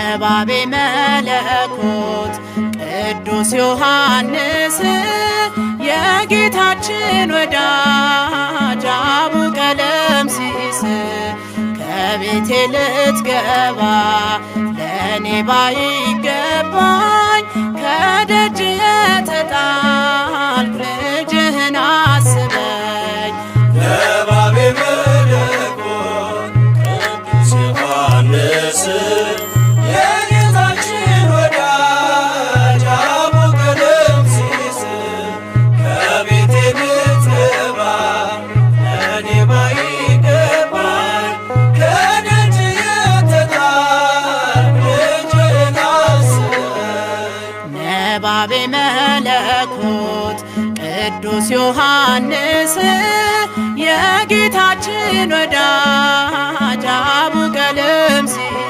ነባቤ መለኮት ቅዱስ ዮሐንስ የጌታችን ወዳጅ አቡቀለምሲስ ከቤቴ ልትገባ ለእኔ ባይገባኝ ከደጅ የተጣልኩ ልጅህን አስበኝ። ነባቤ መለኮት ቅዱስ ዮሐንስ የጌታችን ወዳጅ አቡቀለምሲስ ከቤቴ ልትገባ ለእኔ ባይገባኝ ከደጅ የተጣልኩ ልጅህን አስበኝ። ነባቤ መለኮት ቅዱስ ዮሐንስ የጌታችን ወዳጅ አቡቀለምሲስ